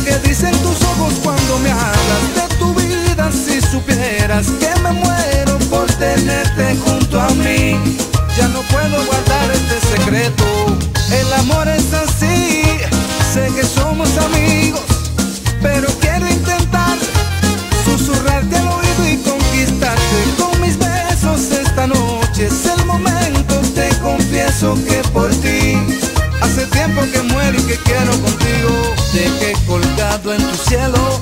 ¿Qué dicen tus ojos cuando me hablas de tu vida? Si supieras que me muero por tenerte junto a mí. Ya no puedo guardar este secreto. El amor es así. Sé que somos amigos, pero quiero intentar susurrarte al oído y conquistarte con mis besos esta noche. Es el momento, te confieso que por ti hace tiempo que muero y que quiero contigo. Dejé colgado en tu cielo